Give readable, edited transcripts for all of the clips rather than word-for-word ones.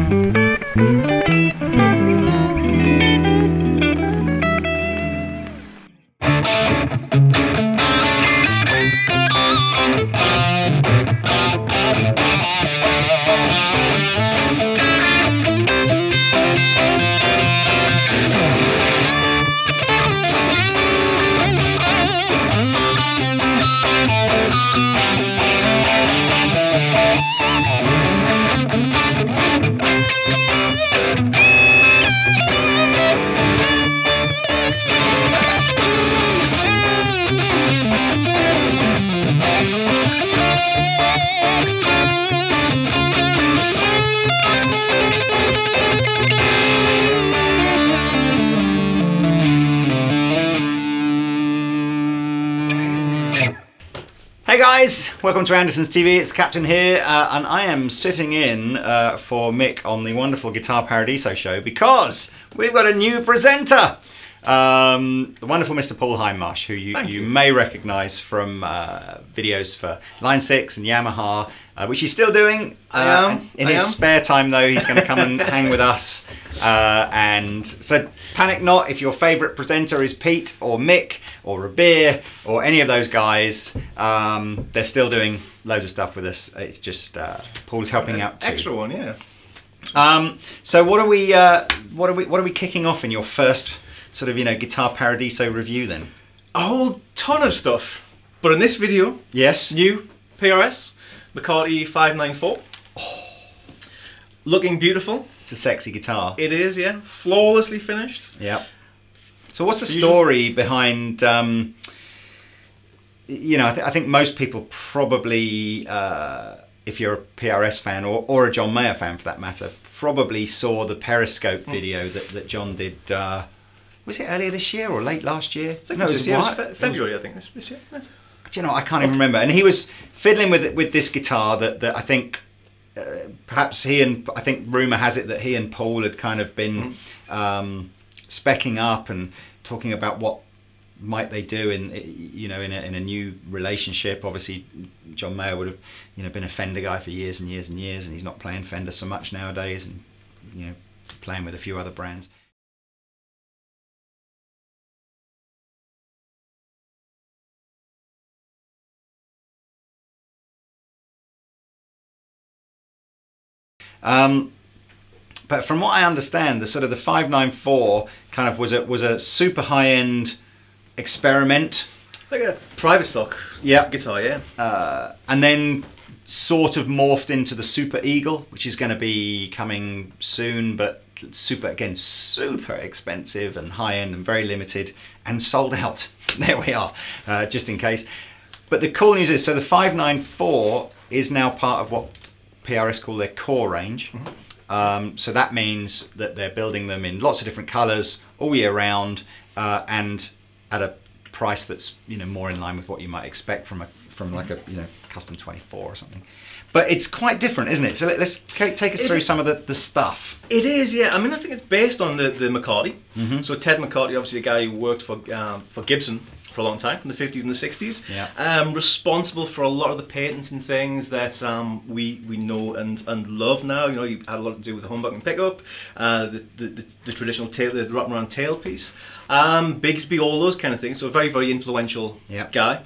Hey guys, welcome to Andertons TV. It's the Captain here, and I am sitting in for Mick on the wonderful Guitar Paradiso show because we've got a new presenter. The wonderful Mr. Paul Hindmarsh, who you may recognise from videos for Line 6 and Yamaha, which he's still doing. In his spare time though, he's going to come and hang with us. And so panic not if your favourite presenter is Pete or Mick or Rabir or any of those guys. They're still doing loads of stuff with us. It's just Paul's helping out too. Extra one, yeah. So what are we kicking off in your first sort of Guitar Paradiso review then? A whole ton of stuff, but in this video, yes, new PRS McCarty 594. Oh. Looking beautiful. It's a sexy guitar. It is, yeah. Flawlessly finished. Yeah. So what's the story behind? I think most people probably, if you're a PRS fan or a John Mayer fan for that matter, probably saw the Periscope video that John did. Was it earlier this year or late last year? I think it was February, I think, this year. Yeah. Do you know, I can't even remember. And he was fiddling with this guitar that I think, perhaps I think rumour has it that he and Paul had kind of been speccing up and talking about what might they do in a new relationship. Obviously, John Mayer would have been a Fender guy for years and years and years, and he's not playing Fender so much nowadays, and playing with a few other brands. But from what I understand, the 594 kind of was a super high-end experiment, like a private stock guitar, yeah. And then sort of morphed into the Super Eagle, which is going to be coming soon, but super expensive and high-end and very limited and sold out. There we are, just in case. But the cool news is, so the 594 is now part of what PRS call their core range. So that means that they're building them in lots of different colours all year round, and at a price that's more in line with what you might expect from like a custom 24 or something. But it's quite different, isn't it? So let's take us through some of the stuff. It is, yeah. I mean, I think it's based on the McCarty. So Ted McCarty, obviously a guy who worked for Gibson for a long time, from the 50s and the 60s. Yeah. Responsible for a lot of the patents and things that we know and love now. You had a lot to do with the humbucker and pickup, the traditional tail, the wrapping around tailpiece, Bigsby, all those kind of things. So a very, very influential guy.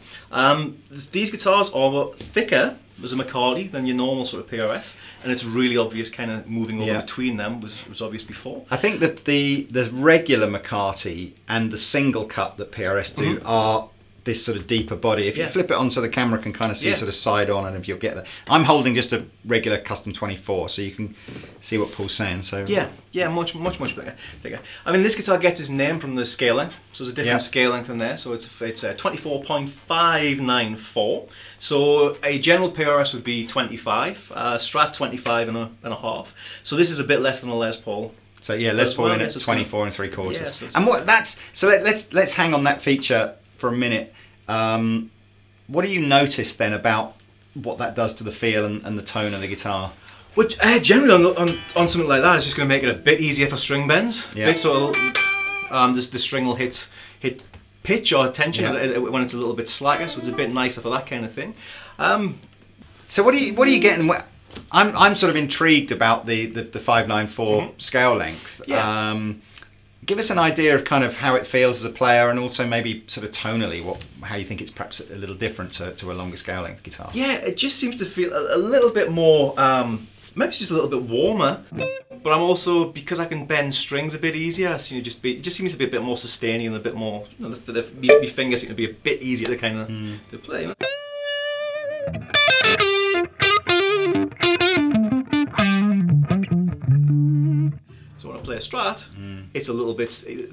These guitars are thicker as a McCarty than your normal sort of PRS, and it's really obvious kind of moving over between them was obvious before. I think that the regular McCarty and the single cut that PRS do are this sort of deeper body. If you flip it on so the camera can kind of see sort of side on, and if you'll get that. I'm holding just a regular custom 24, so you can see what Paul's saying. So yeah, much bigger. I mean, this guitar gets its name from the scale length, so there's a different scale length in there. So it's 24.594. So a general PRS would be 25, Strat 25 and a half. So this is a bit less than a Les Paul. So yeah, Les Paul in at 24 3/4. Yeah, so and let's hang on that feature for a minute. What do you notice then about what that does to the feel and the tone of the guitar? Which generally on something like that, it's just going to make it a bit easier for string bends. Yeah. So the string will hit pitch or tension when it's a little bit slacker, so it's a bit nicer for that kind of thing. So what are you getting? I'm sort of intrigued about the 594 scale length. Yeah. Give us an idea of kind of how it feels as a player, and also maybe sort of tonally, how you think it's perhaps a little different to a longer scale length guitar. Yeah, it just seems to feel a little bit more, maybe it's just a little bit warmer. But I'm also, because I can bend strings a bit easier, so it just seems to be a bit more sustaining and a bit more, you know, my fingers seem to be a bit easier to kind of to play. You know? So when I play a Strat, it's a little bit, you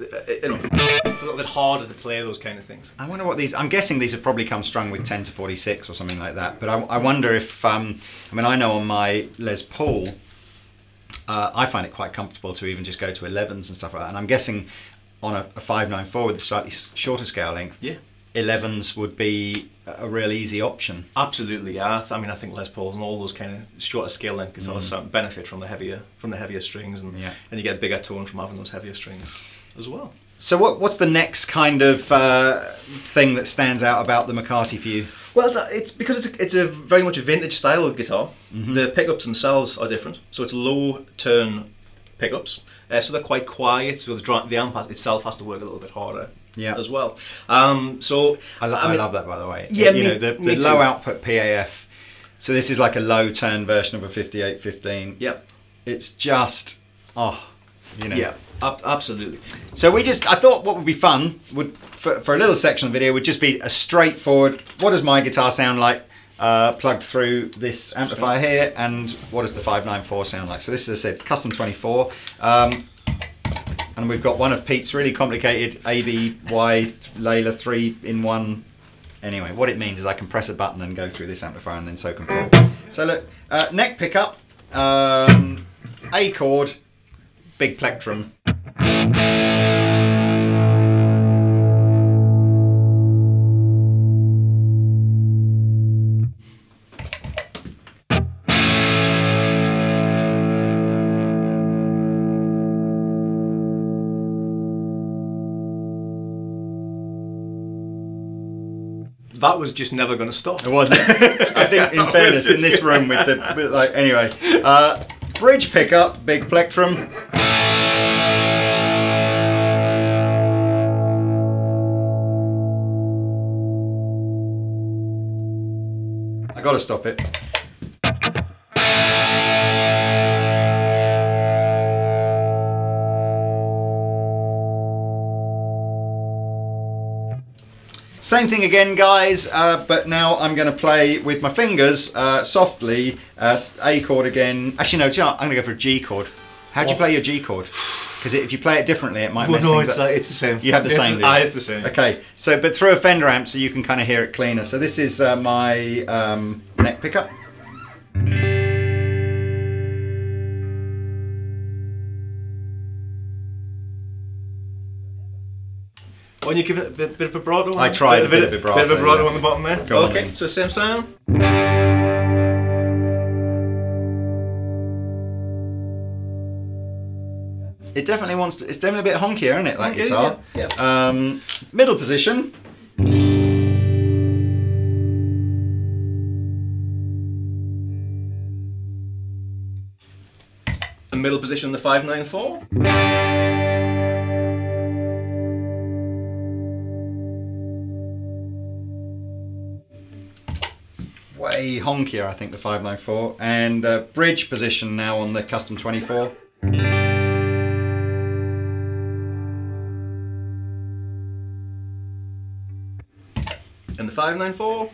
know, it's a little bit harder to play those kind of things. I wonder what these. I'm guessing these have probably come strung with 10 to 46 or something like that. But I wonder if, I mean, I know on my Les Paul, I find it quite comfortable to even just go to 11s and stuff like that. And I'm guessing on a 594 with a slightly shorter scale length, Yeah. 11s would be a real easy option. Absolutely, yeah. I mean, I think Les Pauls and all those kind of shorter scale length guitars benefit from the heavier strings, and you get a bigger tone from having those heavier strings as well. So what's the next kind of thing that stands out about the McCarty for you? Well, it's because it's a very much a vintage style of guitar. The pickups themselves are different, so it's low turn pickups, so they're quite quiet. So the amp itself has to work a little bit harder. Yeah. As well. So I love that, by the way. Yeah, you know, the low output PAF. So this is like a low turn version of a 5815. Yep. It's just, you know. Yeah, absolutely. So I thought what would be fun for a little section of the video would just be a straightforward, what does my guitar sound like plugged through this amplifier here, and what does the 594 sound like? So this is, as I said, custom 24. And we've got one of Pete's really complicated ABY Layla 3-in-1. Anyway, what it means is I can press a button and go through this amplifier, and then so can Paul. So look, neck pickup, A chord, big plectrum. That was just never going to stop. It wasn't. I think, in fairness, in this room anyway. Bridge pickup, big plectrum. I got to stop it. Same thing again, guys, but now I'm going to play with my fingers softly, A chord again. Actually, no, I'm going to go for a G chord. How do you play your G chord? Because if you play it differently, it might mess things up. It's the same. You have the same. It's the same. Okay, so but through a Fender amp, so you can kind of hear it cleaner. So this is my neck pickup. When you give it a bit of vibrato? I tried a bit of vibrato. Bit of vibrato on the bottom there? Go on okay, then. so same sound. It definitely wants to, it's definitely a bit honkier, isn't it, that guitar? Yeah. Middle position. The middle position, the 594. Way honkier, I think, the 594. And bridge position now on the custom 24. And the 594.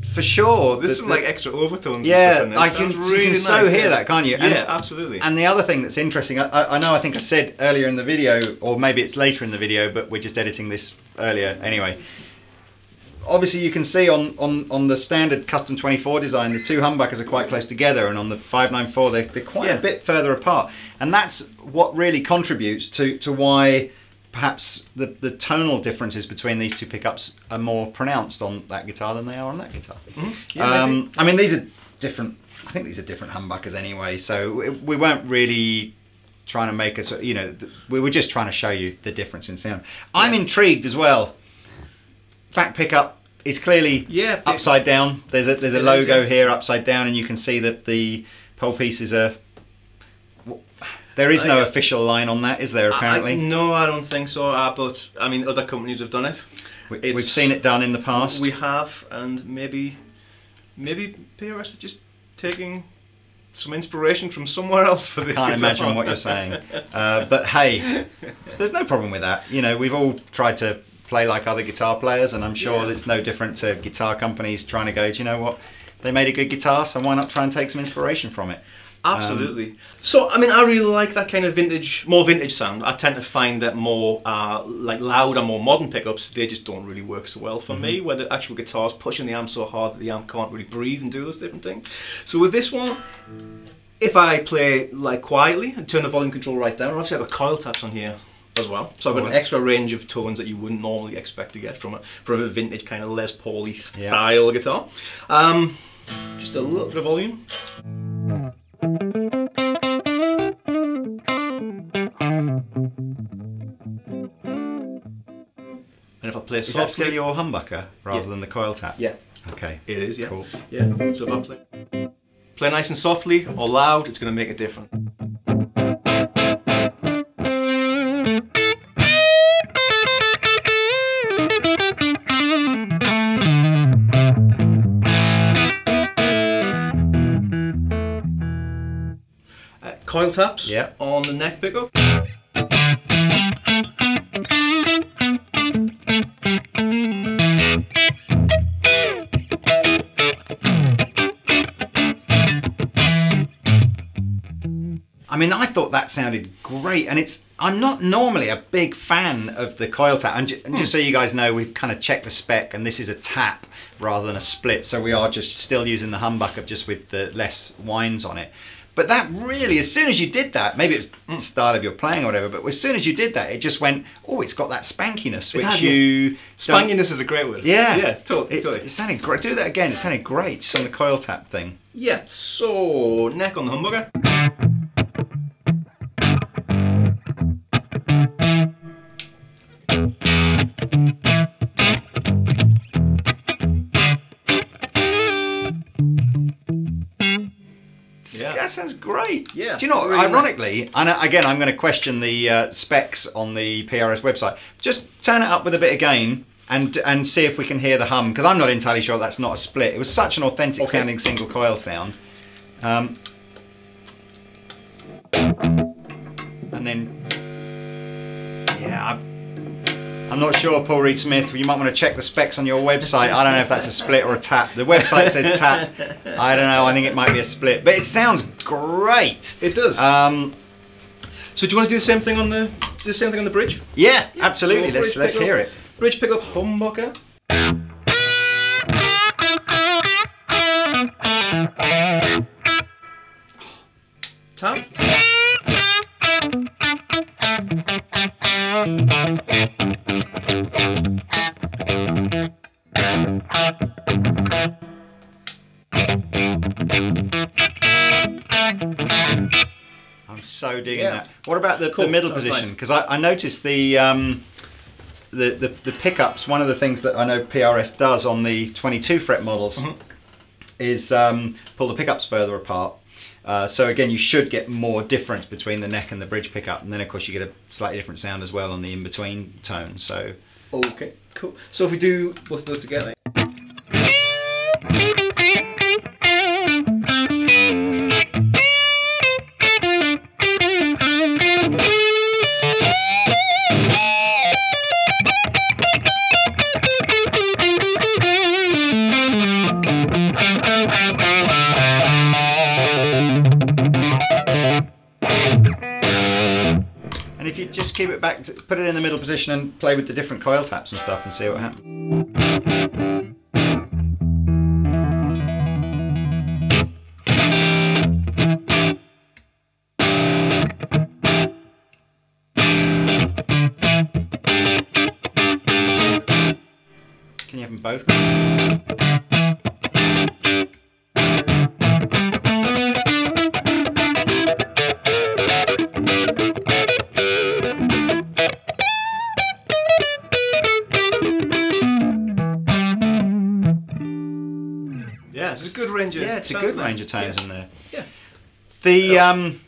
For sure. There's some like extra overtones. Yeah, and stuff in there. you can so hear that, can't you? And, yeah, absolutely. And the other thing that's interesting, I know I think I said earlier in the video, or maybe it's later in the video, but we're just editing this earlier anyway. Obviously you can see on the standard custom 24 design, the two humbuckers are quite close together, and on the 594 they're quite a bit further apart. And that's what really contributes to why perhaps the tonal differences between these two pickups are more pronounced on that guitar than they are on that guitar. Mm-hmm. Yeah, I mean, these are different I think these are different humbuckers anyway, so we weren't really trying to make us, you know, we were just trying to show you the difference in sound. I'm intrigued as well. Back pickup is clearly upside down. There's a logo here upside down, and you can see that the pole pieces are. There is no official line on that, is there? Apparently, no, I don't think so. But I mean, other companies have done it. We've seen it done in the past. We have, and maybe PRS are just taking some inspiration from somewhere else for this. I can't imagine what you're saying, but hey, there's no problem with that. You know, we've all tried to play like other guitar players, and I'm sure it's no different to guitar companies trying to go, do you know what? They made a good guitar, so why not try and take some inspiration from it? Absolutely. So, I mean, I really like that kind of more vintage sound. I tend to find that more like louder, more modern pickups, they just don't really work so well for me, where the actual guitar's pushing the amp so hard that the amp can't really breathe and do those different things. So with this one, if I play like quietly and turn the volume control right down, obviously I've got coil taps on here as well. So I've got an extra range of tones that you wouldn't normally expect to get from a vintage kind of Les Paul-y style guitar. Just a little bit of volume. And if I play softly... Is that still your humbucker rather than the coil tap? Yeah. Okay. It is, yeah. Cool. Yeah. So if I play nice and softly or loud, it's going to make a difference. Coil taps on the neck pickup. I mean, I thought that sounded great, and I'm not normally a big fan of the coil tap, and just so you guys know, we've kind of checked the spec, and this is a tap rather than a split, so we are just still using the humbucker just with the less winds on it. But that really, as soon as you did that, maybe it was the style of your playing or whatever, but as soon as you did that, it just went, oh, it's got that spankiness, which Spankiness is a great word. Yeah. Yeah, totally. It sounded great. Do that again. It sounded great, just on the coil tap thing. Yeah, so neck on the humbucker. That sounds great. Yeah. Do you know what, really ironically, and again, I'm going to question the specs on the PRS website. Just turn it up with a bit of gain and see if we can hear the hum, because I'm not entirely sure that's not a split. It was such an authentic sounding single coil sound. And then, yeah, I'm not sure, Paul Reed Smith. You might want to check the specs on your website. I don't know if that's a split or a tap. The website says tap. I don't know. I think it might be a split, but it sounds great. It does. So do you want to do the same thing on the bridge? Yeah, absolutely. So let's hear it. Bridge pickup humbucker. Tap. I'm so digging that. What about the middle position? Because I noticed the pickups. One of the things that I know PRS does on the 22 fret models is pull the pickups further apart. So again, you should get more difference between the neck and the bridge pickup, and then of course you get a slightly different sound as well on the in-between tone. So okay, cool. So if we do both of those together. if you just keep it back, put it in the middle position and play with the different coil taps and stuff and see what happens. Can you have them both? range of it's a sounds good range of tones in there. Yeah. The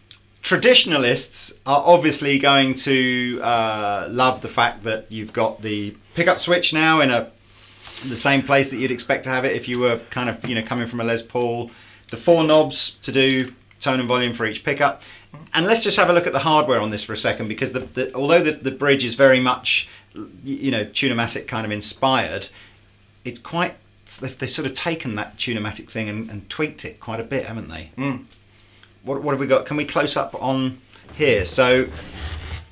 traditionalists are obviously going to love the fact that you've got the pickup switch now in the same place that you'd expect to have it if you were kind of coming from a Les Paul. The 4 knobs to do tone and volume for each pickup. And let's just have a look at the hardware on this for a second, because although the bridge is very much Tunematic kind of inspired, it's quite, they've sort of taken that Tunematic thing and tweaked it quite a bit, haven't they? What have we got? Can we close up on here? So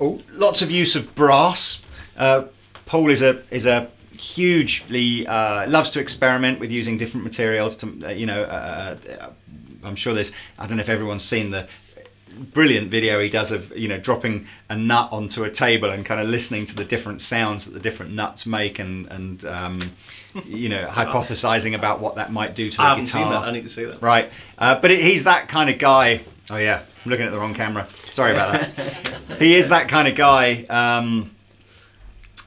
lots of use of brass. Paul is a hugely loves to experiment with using different materials to I'm sure there's, I don't know if everyone's seen the brilliant video he does of dropping a nut onto a table and kind of listening to the different sounds that the different nuts make and hypothesizing about what that might do to I a haven't guitar. seen that. I need to see that. Right, but he's that kind of guy. Oh yeah, I'm looking at the wrong camera. Sorry about that. He is that kind of guy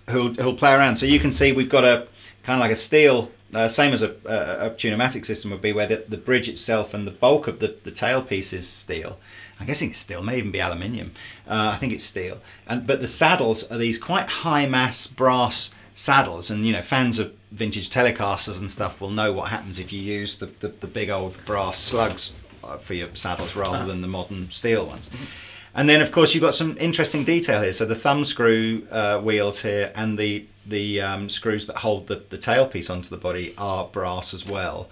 who'll play around. So you can see we've got a kind of like a steel, same as a Tunematic system would be, where the bridge itself and the bulk of the tailpiece is steel. I'm guessing it's steel, may even be aluminium. I think it's steel. But the saddles are these quite high mass brass saddles, and fans of vintage Telecasters and stuff will know what happens if you use the big old brass slugs for your saddles rather than the modern steel ones. And then of course you've got some interesting detail here. So the thumb screw wheels here and the screws that hold the tailpiece onto the body are brass as well.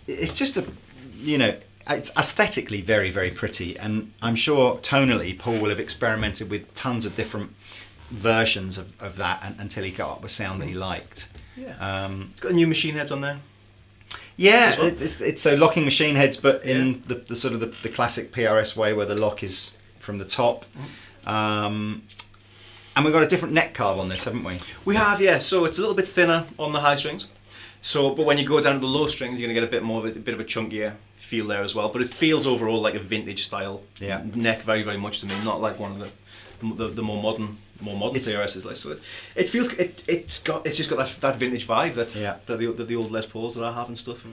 It's just it's aesthetically very, very pretty, and I'm sure tonally Paul will have experimented with tons of different versions of that until he got up a sound that he liked. Yeah. It's got new machine heads on there. Yeah, well. it's so locking machine heads, but in the sort of the classic PRS way, where the lock is from the top. And we've got a different neck carve on this, haven't we? We have, yeah. So it's a little bit thinner on the high strings. So, but when you go down to the low strings, you're going to get a bit more of a bit of a chunkier feel there as well. But it feels overall like a vintage style neck, very, very much to me. Not like one of the more modern PRSs. Like, so it feels it's just got that vintage vibe that the old Les Pauls that I have and stuff.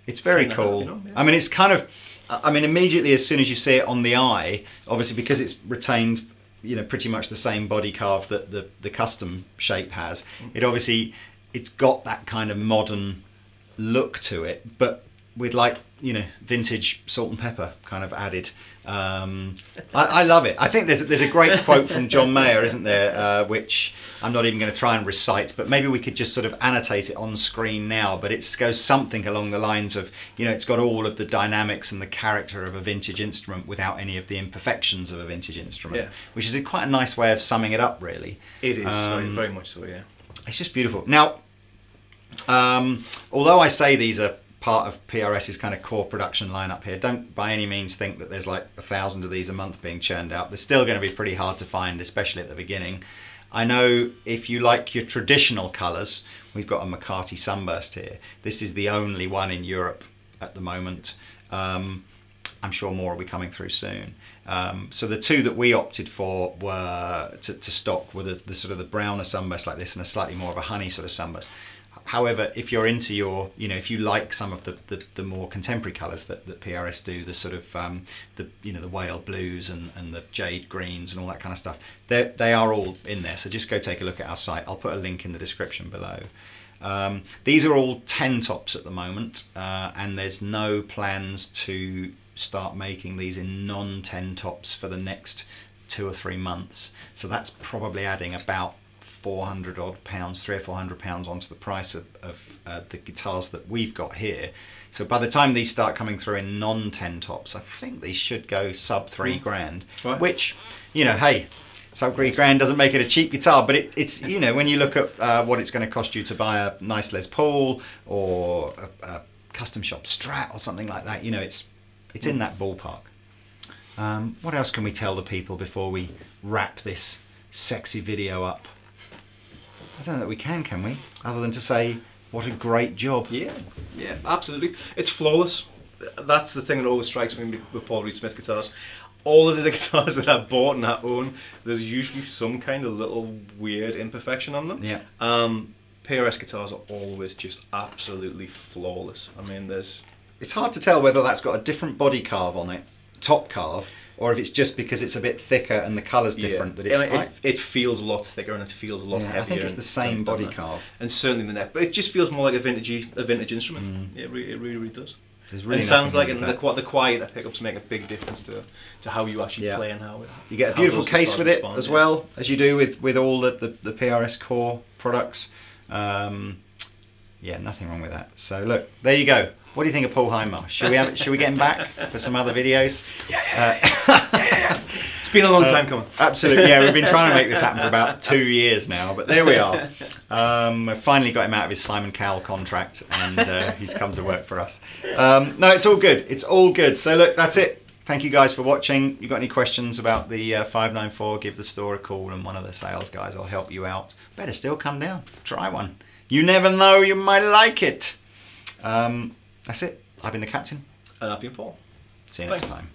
It's very cool. I mean, it's kind of, immediately as soon as you see it on the eye, obviously because it's retained, pretty much the same body carve that the custom shape has. It's got that kind of modern look to it, but with vintage salt and pepper kind of added. I love it. I think there's a great quote from John Mayer, isn't there, which I'm not even going to try and recite, but maybe we could just sort of annotate it on screen now. But it goes something along the lines of, it's got all of the dynamics and the character of a vintage instrument without any of the imperfections of a vintage instrument, which is quite a nice way of summing it up, really. It is, very much so, yeah. It's just beautiful. Now, although I say these are part of PRS's kind of core production lineup here, don't by any means think that there's like 1,000 of these a month being churned out. They're still going to be pretty hard to find, especially at the beginning. I know if you like your traditional colours, we've got a McCarty Sunburst here. This is the only one in Europe at the moment. I'm sure more will be coming through soon. So the two that we opted for were to stock were the sort of the browner sunburst like this and a slightly more of a honey sort of sunburst. However, if you're into your, if you like some of the more contemporary colours that PRS do, the sort of the whale blues and the jade greens and all that kind of stuff, they are all in there. So just go take a look at our site. I'll put a link in the description below. These are all 10 tops at the moment, and there's no plans to start making these in non-10 tops for the next 2 or 3 months. So that's probably adding about £400 odd, £300 or £400 onto the price of the guitars that we've got here. So by the time these start coming through in non-10 tops, I think these should go sub £3,000, right. Which, hey, sub £3,000 doesn't make it a cheap guitar, but it's when you look at what it's going to cost you to buy a nice Les Paul or a custom shop Strat or something like that, it's in that ballpark. What else can we tell the people before we wrap this sexy video up? I don't know that we can we? Other than to say, what a great job. Yeah, absolutely. It's flawless. That's the thing that always strikes me with Paul Reed Smith guitars. All of the guitars that I've bought and I own, there's usually some kind of little weird imperfection on them. Yeah. PRS guitars are always just absolutely flawless. I mean, it's hard to tell whether that's got a different body carve on it, top carve, or if it's just because it's a bit thicker and the colour's different. That it's it feels a lot thicker and it feels a lot heavier. I think it's the same body carve. And certainly the neck, but it just feels more like a vintage instrument. It really does. Really, and it sounds like the quieter pickups make a big difference to how you actually play and how you get a beautiful case with it as well, as you do with all the PRS core products. Yeah, nothing wrong with that. So look, there you go. What do you think of Paul Hindmarsh? Should we get him back for some other videos? Yeah. It's been a long time coming. Absolutely, yeah. We've been trying to make this happen for about 2 years now, but there we are. We finally got him out of his Simon Cowell contract, and he's come to work for us. No, it's all good. It's all good. So look, that's it. Thank you guys for watching. You got any questions about the 594? Give the store a call, and one of the sales guys will help you out. Better still, come down, try one. You never know, you might like it. That's it. I've been the Captain. And I've been Paul. See you next time.